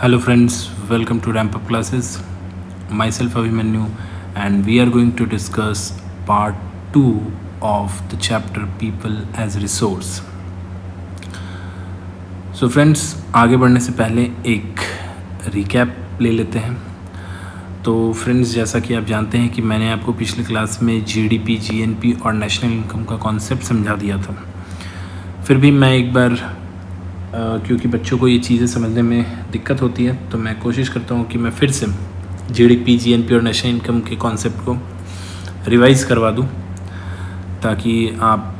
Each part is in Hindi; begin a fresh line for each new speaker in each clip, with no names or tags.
Hello friends, welcome to Ramp Up Classes. Myself Abhimanyu, and we are going to discuss part 2 of the chapter People as Resource. So friends, आगे बढ़ने से पहले एक रिकैप ले लेते हैं. तो फ्रेंड्स, जैसा कि आप जानते हैं कि मैंने आपको पिछले क्लास में जीडीपी, जीएनपी और नेशनल इनकम का कॉन्सेप्ट समझा दिया था. फिर भी मैं एक बार क्योंकि बच्चों को ये चीज़ें समझने में दिक्कत होती है, तो मैं कोशिश करता हूँ कि मैं फिर से जीडीपी, जीएनपी और नेशनल इनकम के कॉन्सेप्ट को रिवाइज़ करवा दूँ, ताकि आप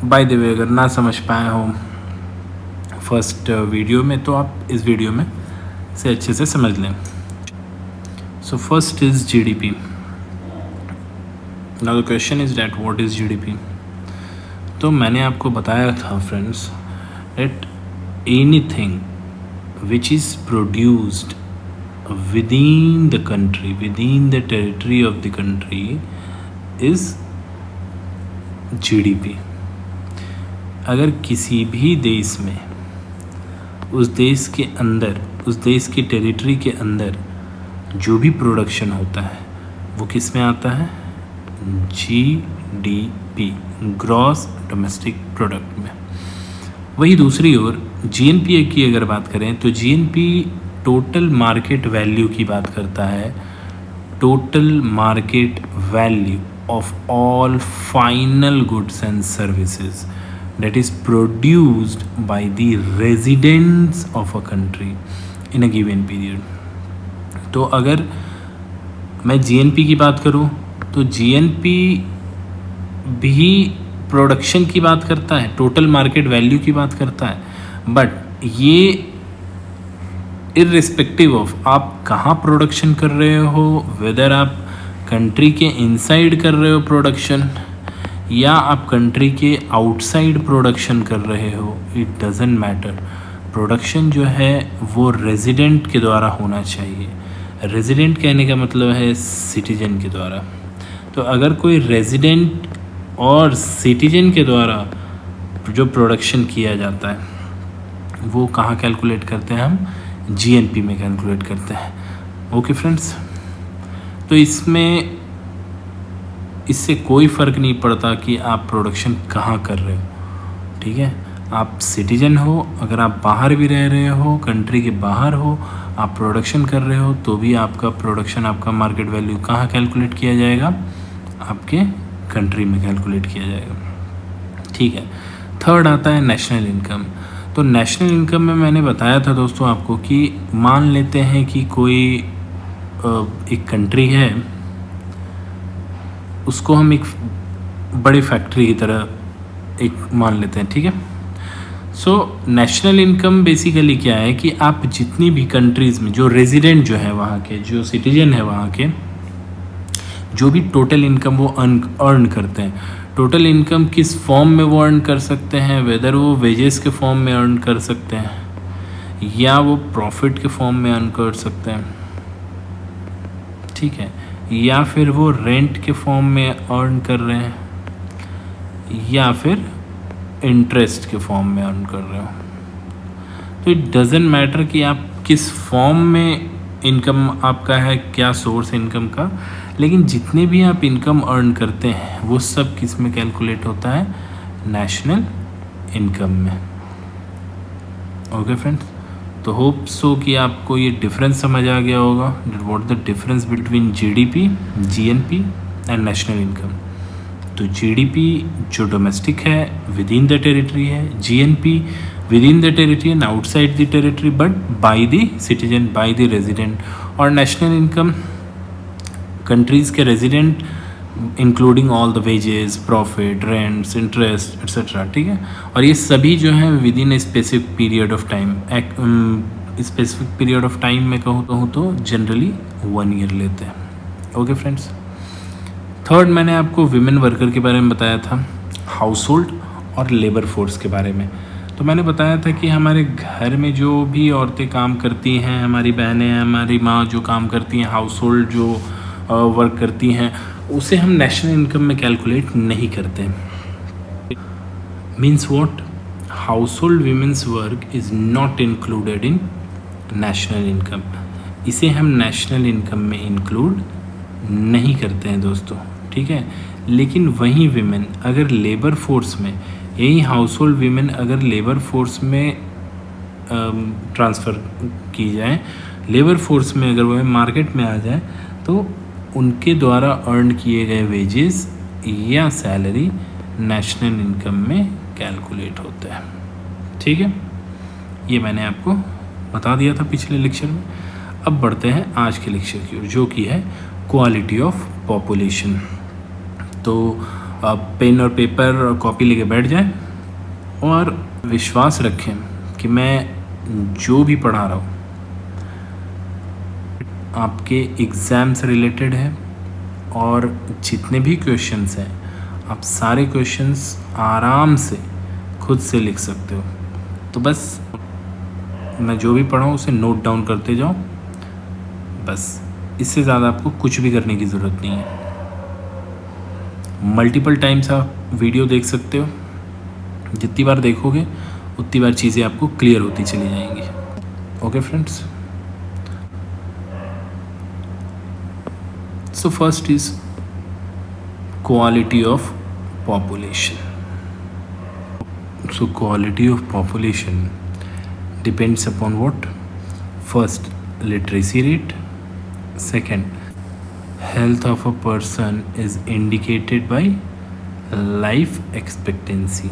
बाय द वे अगर ना समझ पाए हो फर्स्ट वीडियो में, तो आप इस वीडियो में से अच्छे से समझ लें. So first is GDP. Now the question is that what is GDP. तो मैंने आपको बताया था friends that anything which is produced within the country, within the territory of the country is GDP. अगर किसी भी देश में उस देश के अंदर, उस देश की टेरिटरी के अंदर जो भी प्रोडक्शन होता है वो किस में आता है? GDP, ग्रॉस डोमेस्टिक प्रोडक्ट में. वही दूसरी ओर जीएनपी की अगर बात करें तो जीएनपी टोटल मार्केट वैल्यू की बात करता है. Total market value of all final goods and services that is produced by the residents of a country in a given period. तो अगर मैं जीएनपी की बात करूं तो जीएनपी भी प्रोडक्शन की बात करता है, टोटल मार्केट वैल्यू की बात करता है, बट ये इर्रिस्पेक्टिव ऑफ आप कहाँ प्रोडक्शन कर रहे हो, वेदर आप कंट्री के इनसाइड कर रहे हो प्रोडक्शन या आप कंट्री के आउटसाइड प्रोडक्शन कर रहे हो, इट डजेंट मैटर. प्रोडक्शन जो है वो रेजिडेंट के द्वारा होना चाहिए. रेजिडेंट कहने का मतलब है सिटीजन के द्वारा. तो अगर कोई रेजिडेंट और सिटीजन के द्वारा जो प्रोडक्शन किया जाता है वो कहाँ कैलकुलेट करते हैं? हम जीएनपी में कैलकुलेट करते हैं. ओके फ्रेंड्स, तो इसमें इससे कोई फ़र्क नहीं पड़ता कि आप प्रोडक्शन कहाँ कर रहे हो. ठीक है, आप सिटीजन हो, अगर आप बाहर भी रह रहे हो, कंट्री के बाहर हो, आप प्रोडक्शन कर रहे हो, तो भी आपका प्रोडक्शन, आपका मार्केट वैल्यू कहाँ कैलकुलेट किया जाएगा? आपके कंट्री में कैलकुलेट किया जाएगा. ठीक है. थर्ड आता है नेशनल इनकम. तो नेशनल इनकम में मैंने बताया था दोस्तों आपको कि मान लेते हैं कि कोई एक कंट्री है, उसको हम एक बड़ी फैक्ट्री की तरह एक मान लेते हैं. ठीक है. सो नेशनल इनकम बेसिकली क्या है कि आप जितनी भी कंट्रीज़ में जो रेजिडेंट जो है वहाँ के, जो सिटीजन है वहाँ के, जो भी टोटल इनकम वो अर्न करते हैं, टोटल इनकम किस फॉर्म में वो अर्न कर सकते हैं, वेदर वो वेजेस के फॉर्म में अर्न कर सकते हैं या वो प्रॉफिट के फॉर्म में अर्न कर सकते हैं. ठीक है, या फिर वो रेंट के फॉर्म में अर्न कर रहे हैं या फिर इंटरेस्ट के फॉर्म में अर्न कर रहे हो. तो इट डजेंट मैटर कि आप किस फॉर्म में इनकम आपका है, क्या सोर्स इनकम का, लेकिन जितने भी आप इनकम अर्न करते हैं वो सब किस में कैलकुलेट होता है? नेशनल इनकम में. ओके फ्रेंड्स, तो होप सो कि आपको ये डिफरेंस समझ आ गया होगा. What the difference between GDP, GNP and national income. तो जीडीपी जो डोमेस्टिक है, विद इन द टेरिटरी है. GNP with in the territory and outside the territory but by the citizen, by the resident. और नेशनल इनकम कंट्रीज़ के resident including all the wages, profit, rents, interest etcetera. ठीक है. और ये सभी जो है with in a specific period of time. Specific period of time में कहूँ तो जनरली 1 ईयर लेते हैं. Okay friends. थर्ड, मैंने आपको विमेन वर्कर के बारे में बताया था, हाउस होल्ड और लेबर फोर्स के बारे में. तो मैंने बताया था कि हमारे घर में जो भी औरतें काम करती हैं, हमारी बहनें, हमारी माँ जो काम करती हैं, हाउस होल्ड जो वर्क करती हैं, उसे हम नेशनल इनकम में कैलकुलेट नहीं करते. Means what? household women's work is not included in national income, इसे हम नेशनल इनकम में इंक्लूड नहीं करते हैं दोस्तों, ठीक है। लेकिन वहीं विमेन अगर लेबर फोर्स में, यही हाउस होल्ड वीमेन अगर लेबर फोर्स में ट्रांसफ़र की जाए, लेबर फोर्स में अगर वह मार्केट में आ जाए, तो उनके द्वारा अर्न किए गए वेजेस या सैलरी नेशनल इनकम में कैलकुलेट होता है, ठीक है। ये मैंने आपको बता दिया था पिछले लेक्चर में। अब बढ़ते हैं आज के लेक्चर की ओर, जो कि है क्वालिटी ऑफ पॉपुलेशन। तो आप पेन और पेपर और कॉपी लेके बैठ जाएं और विश्वास रखें कि मैं जो भी पढ़ा रहा हूँ आपके एग्ज़ाम से रिलेटेड है, और जितने भी क्वेश्चंस हैं आप सारे क्वेश्चंस आराम से खुद से लिख सकते हो। तो बस मैं जो भी पढ़ाऊँ उसे नोट डाउन करते जाओ, बस इससे ज़्यादा आपको कुछ भी करने की ज़रूरत नहीं है। मल्टीपल टाइम्स आप वीडियो देख सकते हो, जितनी बार देखोगे उतनी बार चीज़ें आपको क्लियर होती चली जाएंगी। Okay friends, so first is quality of population. So quality of population depends upon what? First, literacy rate, second, health of a person is indicated by life expectancy,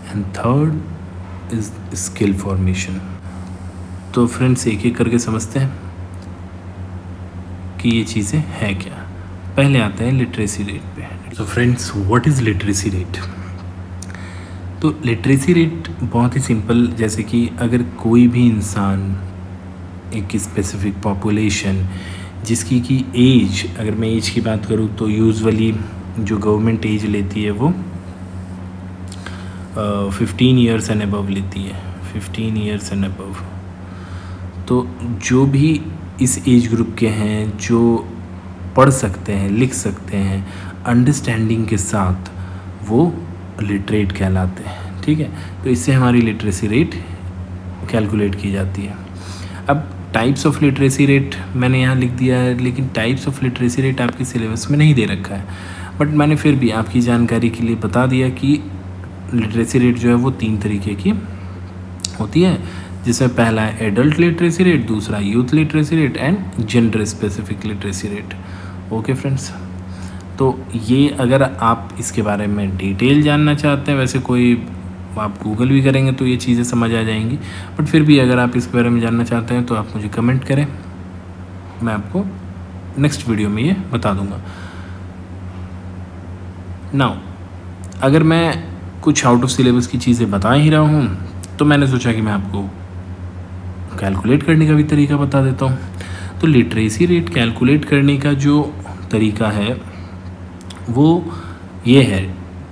and third is skill formation। तो फ्रेंड्स एक एक करके समझते हैं कि ये चीज़ें हैं क्या। पहले आते हैं लिटरेसी रेट पे। तो friends, what is literacy rate? तो लिटरेसी रेट बहुत ही सिंपल, जैसे कि अगर कोई भी इंसान, एक स्पेसिफिक पॉपुलेशन जिसकी की एज, अगर मैं एज की बात करूँ तो यूजुअली जो गवर्नमेंट एज लेती है वो 15 ईयर्स एंड अबव लेती है, 15 ईयर्स एंड अबव। तो जो भी इस एज ग्रुप के हैं, जो पढ़ सकते हैं, लिख सकते हैं अंडरस्टैंडिंग के साथ, वो लिटरेट कहलाते हैं, ठीक है। तो इससे हमारी लिटरेसी रेट कैलकुलेट की जाती है। अब टाइप्स ऑफ लिटरेसी रेट मैंने यहाँ लिख दिया है, लेकिन टाइप्स ऑफ लिटरेसी रेट आपके सिलेबस में नहीं दे रखा है, बट मैंने फिर भी आपकी जानकारी के लिए बता दिया कि लिटरेसी रेट जो है वो 3 तरीके की होती है, जिसमें पहला है एडल्ट लिटरेसी रेट, दूसरा youth literacy rate and gender specific literacy rate. Okay friends, तो ये अगर आप इसके बारे में डिटेल जानना चाहते हैं, वैसे कोई आप गूगल भी करेंगे तो ये चीज़ें समझ आ जाएंगी, बट फिर भी अगर आप इसके बारे में जानना चाहते हैं तो आप मुझे कमेंट करें, मैं आपको नेक्स्ट वीडियो में ये बता दूंगा। नाउ अगर मैं कुछ आउट ऑफ सिलेबस की चीज़ें बता ही रहा हूँ, तो मैंने सोचा कि मैं आपको कैलकुलेट करने का भी तरीका बता देता हूँ। तो लिटरेसी रेट कैलकुलेट करने का जो तरीका है वो ये है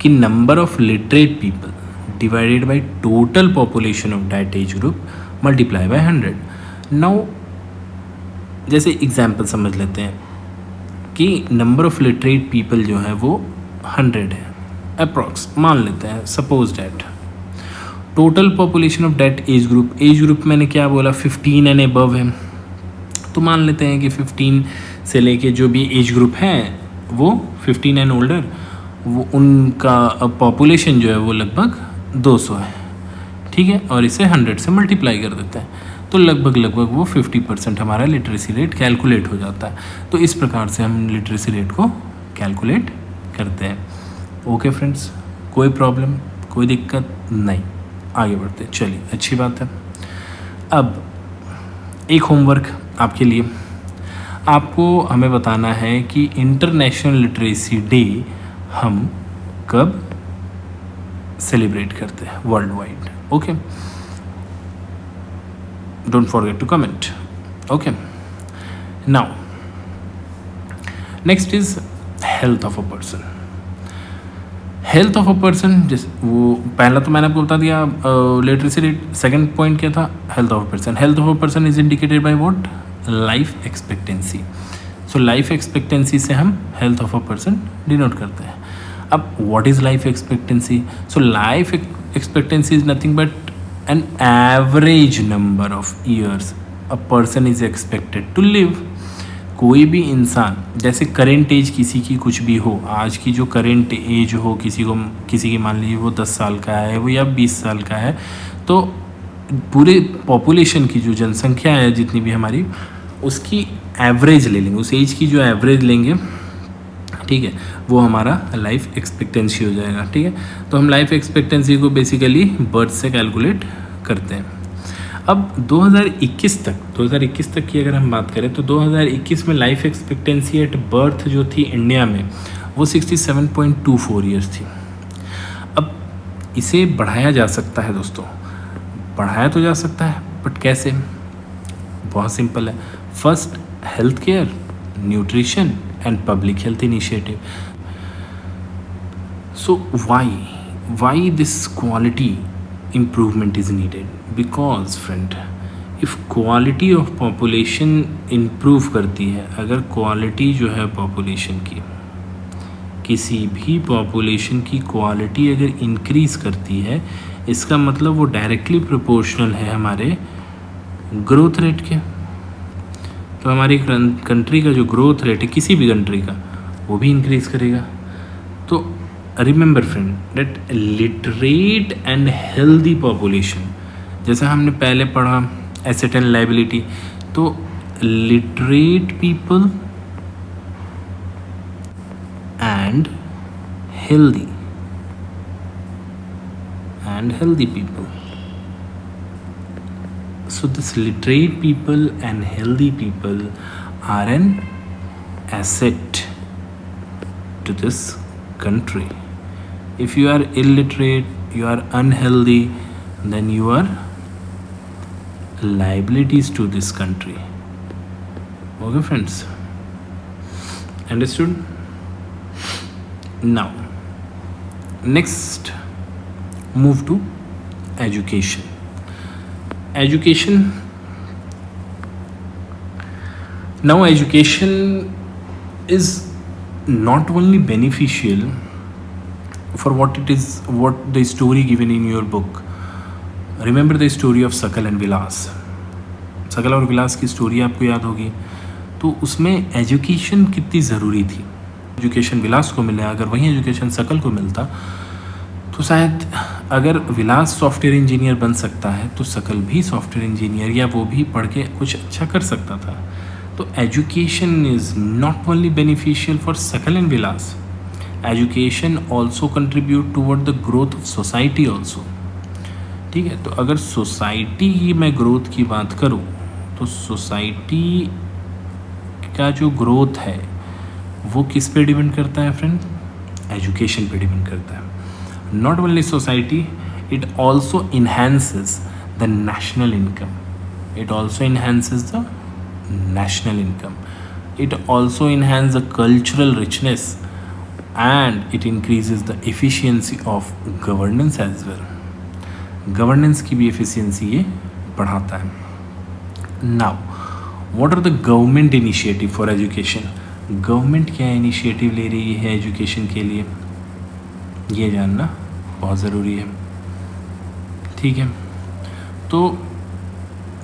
कि number of literate people divided by total population of that age group multiply by 100। now जैसे एग्जाम्पल समझ लेते हैं कि नंबर ऑफ लिटरेट पीपल जो है वो 100 है अप्रॉक्स, मान लेते हैं, suppose that total population of that age group मैंने क्या बोला, 15 एंड अबव है, तो मान लेते हैं कि 15 से लेके जो भी एज ग्रुप हैं वो 15 एंड ओल्डर, वो उनका पॉपुलेशन जो है वो लगभग 200 है, ठीक है। और इसे 100 से मल्टीप्लाई कर देते हैं तो लगभग वो 50% हमारा लिटरेसी रेट कैलकुलेट हो जाता है। तो इस प्रकार से हम लिटरेसी रेट को कैलकुलेट करते हैं। ओके फ्रेंड्स, कोई प्रॉब्लम, कोई दिक्कत नहीं, आगे बढ़ते हैं। चलिए, अच्छी बात है। अब एक होमवर्क आपके लिए, आपको हमें बताना है कि इंटरनेशनल लिटरेसी डे हम कब सेलिब्रेट करते हैं world wide. Okay, don't forget to comment. Okay, now next is health of a person. Health of a person, जैसे वो पहला तो मैंने आपको बता दिया लिटरेसी रेट, सेकंड पॉइंट क्या था, health of a person. Health of a person is indicated by what? Life expectancy. So life expectancy से हम health of a person denote करते हैं। अब what is life expectancy? So life expectancy is nothing but an average number of years a person is expected to live. कोई भी इंसान, जैसे करेंट एज किसी की कुछ भी हो, आज की जो करेंट एज हो किसी की मान लीजिए वो 10 साल का है वो या 20 साल का है, तो पूरे पॉपुलेशन की जो जनसंख्या है जितनी भी हमारी, उसकी एवरेज ले लेंगे, उस एज की जो एवरेज लेंगे, ठीक है, वो हमारा लाइफ एक्सपेक्टेंसी हो जाएगा। ठीक है, तो हम लाइफ एक्सपेक्टेंसी को बेसिकली बर्थ से कैलकुलेट करते हैं। अब 2021 तक की अगर हम बात करें तो 2021 में लाइफ एक्सपेक्टेंसी एट बर्थ जो थी इंडिया में वो 67.24 ईयर्स थी। अब इसे बढ़ाया जा सकता है दोस्तों, बढ़ाया तो जा सकता है, बट कैसे? बहुत सिंपल है। First, health care, nutrition and public health initiative. So why this quality improvement is needed? Because friend, if quality of population improve करती है, अगर quality जो है population की, किसी भी population की quality अगर increase करती है, इसका मतलब वो directly proportional है हमारे growth rate के। तो हमारी कंट्री का जो ग्रोथ रेट है किसी भी कंट्री का, वो भी इंक्रीज करेगा। तो remember friend that literate and healthy population, जैसा हमने पहले पढ़ा एसेट एंड लायबिलिटी, तो literate people and healthy people, so this literate people and healthy people are an asset to this country. If you are illiterate, you are unhealthy, then you are liabilities to this country. Okay friends, understood? Now next move to education. Now education is not only beneficial for what the story given in your book. Remember the story of सकल and विलास, सकल और विलास की स्टोरी आपको याद होगी। तो उसमें एजुकेशन कितनी ज़रूरी थी। एजुकेशन विलास को मिला, अगर वही एजुकेशन सकल को मिलता तो शायद अगर विलास सॉफ्टवेयर इंजीनियर बन सकता है तो सकल भी सॉफ्टवेयर इंजीनियर या वो भी पढ़ के कुछ अच्छा कर सकता था। तो education is not only beneficial for सकल एंड विलास, education also contribute toward the growth of society also. ठीक है, तो अगर सोसाइटी की मैं ग्रोथ की बात करूँ तो सोसाइटी का जो ग्रोथ है वो किस पे डिपेंड करता है फ्रेंड? एजुकेशन पे डिपेंड करता है। Not only society, it also enhances the national income. It also enhances the national income. It also enhances the cultural richness and it increases the efficiency of governance as well. Governance की भी efficiency ये बढ़ाता है। Now, what are the government initiative for education? Government क्या initiative ले रही है education के लिए, ये जानना बहुत ज़रूरी है। ठीक है, तो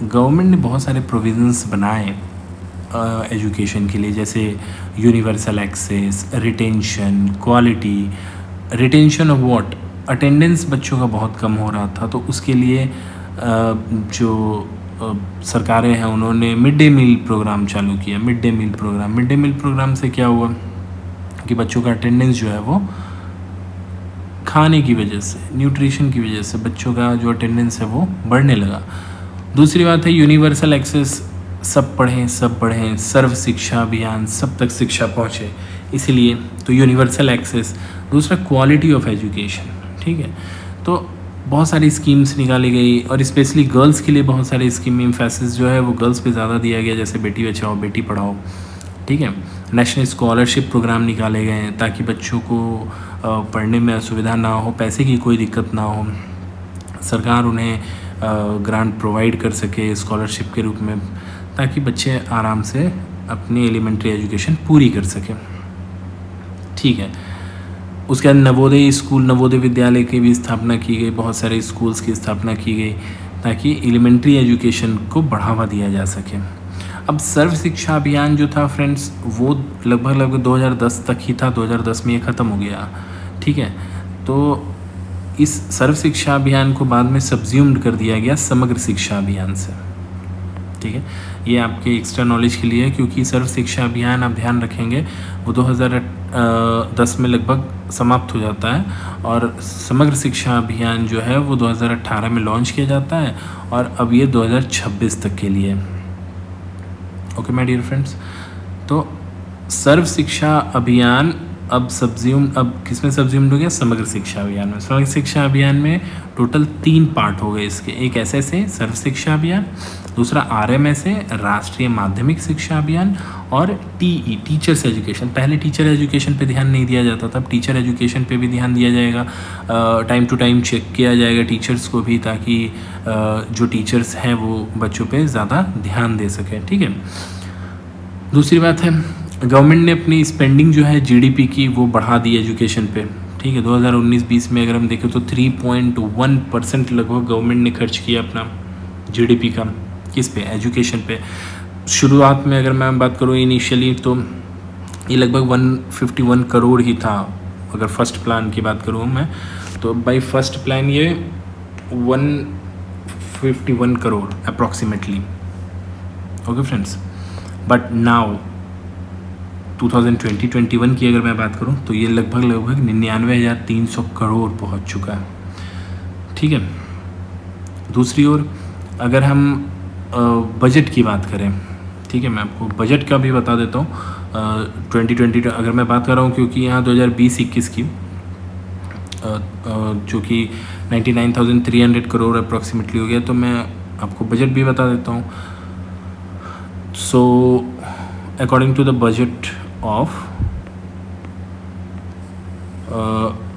गवर्नमेंट ने बहुत सारे प्रोविजंस बनाए एजुकेशन के लिए, जैसे universal access, retention, quality. Retention of what? Attendance बच्चों का बहुत कम हो रहा था, तो उसके लिए जो सरकारें हैं उन्होंने मिड डे मील प्रोग्राम चालू किया। मिड डे मील प्रोग्राम से क्या हुआ कि बच्चों का अटेंडेंस जो है वो खाने की वजह से, न्यूट्रिशन की वजह से बच्चों का जो अटेंडेंस है वो बढ़ने लगा। दूसरी बात है यूनिवर्सल एक्सेस, सब पढ़ें, सर्व शिक्षा अभियान, सब तक शिक्षा पहुँचे, इसीलिए तो यूनिवर्सल एक्सेस। दूसरा क्वालिटी ऑफ एजुकेशन। ठीक है, तो बहुत सारी स्कीम्स निकाली गई और स्पेशली गर्ल्स के लिए बहुत सारी स्कीम, एम्फेसिस जो है वो गर्ल्स पे ज़्यादा दिया गया, जैसे बेटी बचाओ बेटी पढ़ाओ। ठीक है, नेशनल स्कॉलरशिप प्रोग्राम निकाले गए हैं ताकि बच्चों को पढ़ने में असुविधा ना हो, पैसे की कोई दिक्कत ना हो, सरकार उन्हें ग्रांट प्रोवाइड कर सके स्कॉलरशिप के रूप में, ताकि बच्चे आराम से अपनी एलिमेंट्री एजुकेशन पूरी कर सकें। ठीक है, उसके बाद नवोदय स्कूल, नवोदय विद्यालय की भी स्थापना की गई, बहुत सारे स्कूल्स की स्थापना की गई ताकि एलिमेंट्री एजुकेशन को बढ़ावा दिया जा सके। अब सर्व शिक्षा अभियान जो था फ्रेंड्स वो लगभग 2010 तक ही था, 2010 में ये ख़त्म हो गया, ठीक है। तो इस सर्व शिक्षा अभियान को बाद में सब्ज्यूम्ड कर दिया गया समग्र शिक्षा अभियान से, ठीक है। ये आपके एक्स्ट्रा नॉलेज के लिए है, क्योंकि सर्व शिक्षा अभियान आप ध्यान रखेंगे वो 2010 में लगभग समाप्त हो जाता है, और समग्र शिक्षा अभियान जो है वो 2018 में लॉन्च किया जाता है, और अब ये 2026 तक के लिए। ओके माय डियर फ्रेंड्स, तो सर्व शिक्षा अभियान अब किसमें सब्ज्यूम्ड हो गया? समग्र शिक्षा अभियान में। समग्र शिक्षा अभियान में टोटल 3 पार्ट हो गए इसके, एक SSA सर्व शिक्षा अभियान, दूसरा RMSA राष्ट्रीय माध्यमिक शिक्षा अभियान, और TE टीचर्स एजुकेशन। पहले टीचर एजुकेशन पे ध्यान नहीं दिया जाता था, अब टीचर एजुकेशन पे भी ध्यान दिया जाएगा। टाइम टू टाइम चेक किया जाएगा टीचर्स को भी, ताकि जो टीचर्स हैं वो बच्चों पे ज़्यादा ध्यान दे सकें, ठीक है। दूसरी बात है, गवर्नमेंट ने अपनी स्पेंडिंग जो है GDP की वो बढ़ा दी एजुकेशन पे, ठीक है। 2019-20 में अगर हम देखें तो 3.1% लगभग गवर्नमेंट ने खर्च किया अपना GDP का, किस पे? एजुकेशन पे। शुरुआत में अगर मैं बात करूँ इनिशियली, तो ये लगभग 151 करोड़ ही था। अगर फर्स्ट प्लान की बात करूँ मैं, तो बाई फर्स्ट प्लान ये 151 crore approximately. Okay friends, but now 2020-21 की अगर मैं बात करूं तो ये लगभग 99,300 करोड़ पहुंच चुका है, ठीक है। दूसरी ओर अगर हम बजट की बात करें, ठीक है, मैं आपको बजट का भी बता देता हूँ। 2020 अगर मैं बात कर रहा हूँ, क्योंकि यहाँ 2020-21 की जो कि 99,300 करोड़ अप्रॉक्सीमेटली हो गया, तो मैं आपको बजट भी बता देता हूँ। So according to the budget of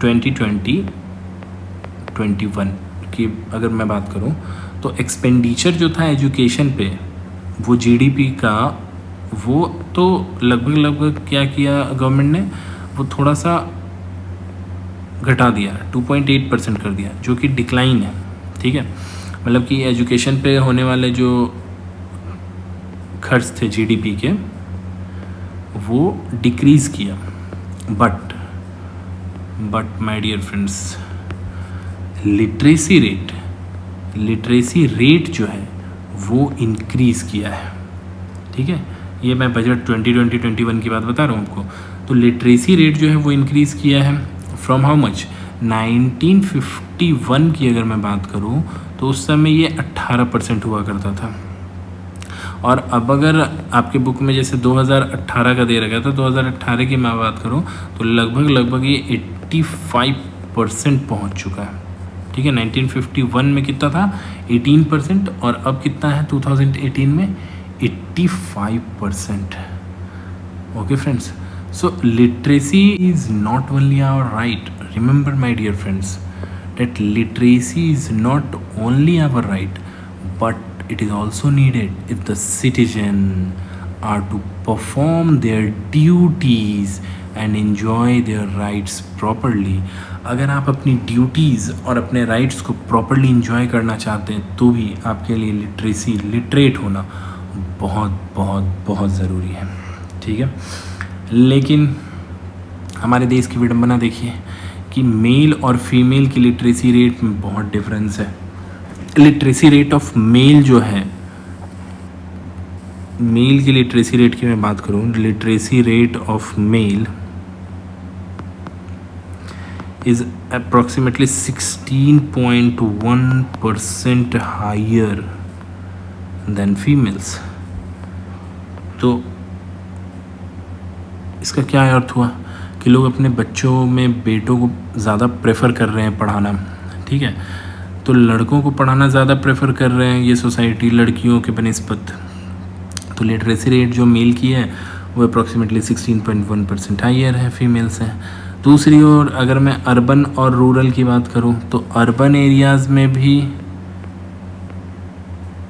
2020-21 की अगर मैं बात करूं, तो एक्सपेंडिचर जो था एजुकेशन पे वो GDP का, वो तो लगभग क्या किया गवर्नमेंट ने, वो थोड़ा सा घटा दिया, 2.8% कर दिया, जो कि डिक्लाइन है, ठीक है। मतलब कि एजुकेशन पे होने वाले जो खर्च थे GDP के वो डिक्रीज़ किया, but my dear friends, literacy rate जो है वो इंक्रीज़ किया है, ठीक है। ये मैं बजट 2020-21 की बात बता रहा हूँ आपको। तो लिटरेसी रेट जो है वो इंक्रीज़ किया है फ्रॉम हाउ मच? 1951 की अगर मैं बात करूँ तो उस समय ये 18% हुआ करता था, और अब अगर आपके बुक में जैसे 2018 का दे रखा था, 2018 की मैं बात करूं तो लगभग ये 85% पहुंच चुका है, ठीक है। 1951 में कितना था? 18%, और अब कितना है 2018 में? 85%। Okay friends, so literacy is not only our right, remember my dear friends, that literacy is not only our right, but it is also needed if the citizen are to perform their duties and enjoy their rights properly। अगर आप अपनी ड्यूटीज़ और अपने राइट्स को प्रॉपरली इंजॉय करना चाहते हैं तो भी आपके लिए लिटरेट होना बहुत ज़रूरी है, ठीक है। लेकिन हमारे देश की विडंबना देखिए कि मेल और फीमेल की लिटरेसी रेट में बहुत डिफरेंस है। लिटरेसी रेट ऑफ मेल जो है, मेल की लिटरेसी रेट की मैं बात करूं, literacy rate of male is approximately 16.1% higher than females. तो इसका क्या अर्थ हुआ कि लोग अपने बच्चों में बेटों को ज़्यादा प्रेफर कर रहे हैं पढ़ाना, ठीक है। तो लड़कों को पढ़ाना ज़्यादा प्रेफर कर रहे हैं ये सोसाइटी लड़कियों के बनिस्बत। तो लिटरेसी रेट जो मेल की है वो अप्रॉक्सीमेटली 16.1% हायर है फीमेल से। दूसरी ओर अगर मैं अर्बन और रूरल की बात करूं तो अर्बन एरियाज़ में भी,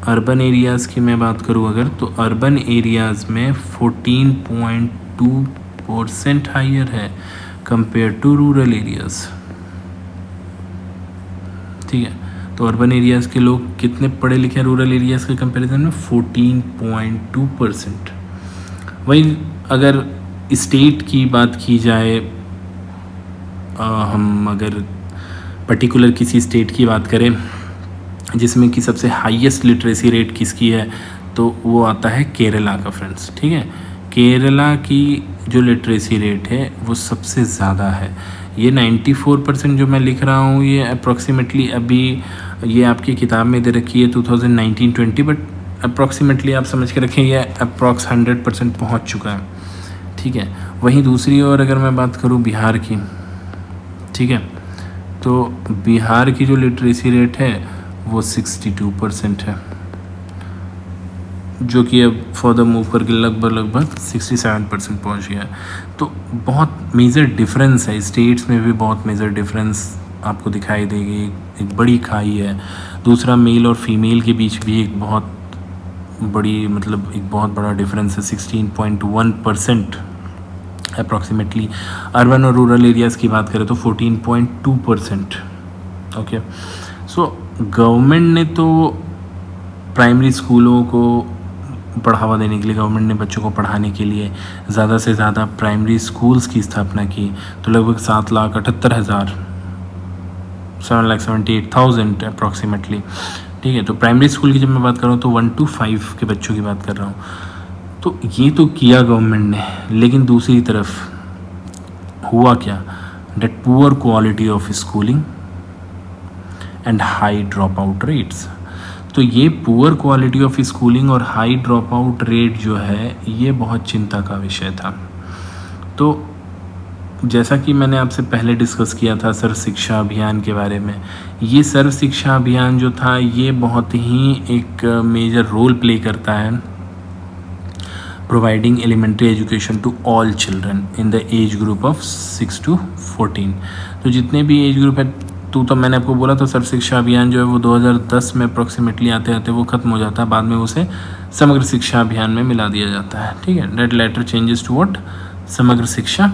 अर्बन एरियाज़ की मैं बात करूं अगर, तो अर्बन एरियाज़ में 14.2% हायर है कंपेयर टू रूरल एरियाज़, ठीक है। तो अर्बन एरियाज़ के लोग कितने पढ़े लिखे हैं रूरल एरियाज़ के कंपैरिजन में? 14.2%। वहीं अगर स्टेट की बात की जाए, हम अगर पर्टिकुलर किसी स्टेट की बात करें जिसमें कि सबसे हाईएस्ट लिटरेसी रेट किसकी है, तो वो आता है केरला का फ्रेंड्स। ठीक है, केरला की जो लिटरेसी रेट है वो सबसे ज़्यादा है। ये 94% जो मैं लिख रहा हूँ ये अप्रॉक्सीमेटली अभी ये आपकी किताब में दे रखी है 2019-20, बट अप्रॉक्सीमेटली आप समझ के रखें ये अप्रॉक्स 100% पहुँच चुका है। ठीक है, वहीं दूसरी ओर अगर मैं बात करूँ बिहार की, ठीक है, तो बिहार की जो लिटरेसी रेट है वो 62% है, जो कि अब फर्दर मूव करके लगभग 67% पहुंच गया है। तो बहुत मेजर डिफरेंस है, स्टेट्स में भी बहुत मेजर डिफरेंस आपको दिखाई देगी। एक बड़ी खाई है। दूसरा, मेल और फीमेल के बीच भी एक बहुत बड़ी मतलब एक बहुत बड़ा डिफरेंस है, 16.1% अप्रॉक्सीमेटली। अर्बन और रूरल एरियाज़ की बात करें तो 14.2%। ओके, सो गवर्नमेंट ने तो प्राइमरी स्कूलों को बढ़ावा देने के लिए, गवर्नमेंट ने बच्चों को पढ़ाने के लिए ज़्यादा से ज़्यादा प्राइमरी स्कूल्स की स्थापना की। तो लगभग 7,78,000 7,78,000 अप्रॉक्सीमेटली। ठीक है, तो प्राइमरी स्कूल की जब मैं बात कर रहा हूँ तो 1 to 5 के बच्चों की बात कर रहा हूँ। तो ये तो किया गवर्नमेंट ने, लेकिन दूसरी तरफ हुआ क्या, date poor quality of schooling and high drop out rates. तो ये पुअर क्वालिटी ऑफ स्कूलिंग और हाई ड्रॉप आउट रेट जो है ये बहुत चिंता का विषय था। तो जैसा कि मैंने आपसे पहले डिस्कस किया था सर्व शिक्षा अभियान के बारे में, ये सर्व शिक्षा अभियान जो था ये बहुत ही एक मेजर रोल प्ले करता है providing elementary education to all children in the age group of 6 to 14। तो जितने भी एज ग्रुप है, तो मैंने आपको बोला तो सर्व शिक्षा अभियान जो है वो 2010 में अप्रॉक्सीमेटली आते आते वो ख़त्म हो जाता है, बाद में उसे समग्र शिक्षा अभियान में मिला दिया जाता है। ठीक है, that later changes to what, Samagra Shiksha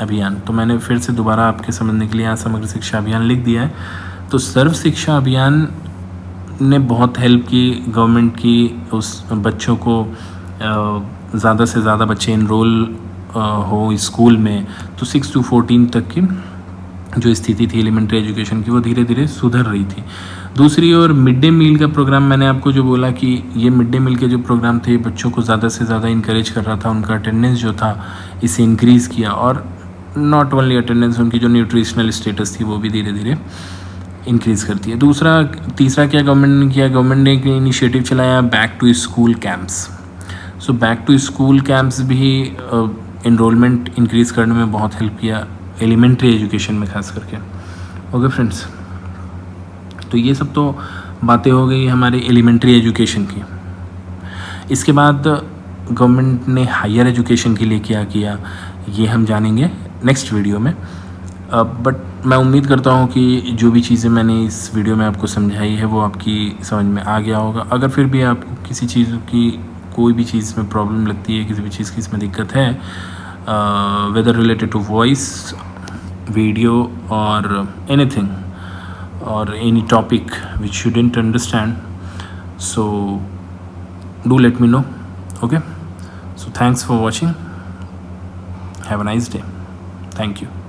अभियान। तो मैंने फिर से दोबारा आपके समझने के लिए यहाँ समग्र शिक्षा अभियान लिख दिया है। तो सर्व शिक्षा अभियान ने बहुत हेल्प की गवर्नमेंट की उस बच्चों को ज़्यादा से ज़्यादा बच्चे इनरोल हो स्कूल में। तो 6 to 14 तक की जो स्थिति थी एलिमेंट्री एजुकेशन की वो धीरे धीरे सुधर रही थी। दूसरी ओर मिड डे मील का प्रोग्राम, मैंने आपको जो बोला कि ये मिड डे मील के जो प्रोग्राम थे बच्चों को ज़्यादा से ज़्यादा इंकरेज कर रहा था, उनका अटेंडेंस जो था इसे इंक्रीज़ किया, और नॉट ओनली अटेंडेंस, उनकी जो न्यूट्रिशनल स्टेटस थी वो भी धीरे धीरे इंक्रीज़ करती है। तीसरा क्या गवर्नमेंट ने किया, गवर्नमेंट ने एक इनिशिएटिव चलाया back to school camps. So back to school camps भी इनरोलमेंट इंक्रीज़ करने में बहुत हेल्प किया, एलिमेंट्री एजुकेशन में खास करके। ओके फ्रेंड्स, तो ये सब तो बातें हो गई हमारे एलिमेंट्री एजुकेशन की। इसके बाद गवर्नमेंट ने हायर एजुकेशन के लिए क्या किया ये हम जानेंगे नेक्स्ट वीडियो में। बट मैं उम्मीद करता हूँ कि जो भी चीज़ें मैंने इस वीडियो में आपको समझाई है वो आपकी समझ में आ गया होगा। अगर फिर भी आपको किसी चीज़ की कोई भी चीज़ में प्रॉब्लम लगती है, किसी भी चीज़ की इसमें दिक्कत है, whether related to voice, video और एनीथिंग और any topic which you didn't understand, so do let me know. Okay, so thanks for watching, have a nice day, thank you.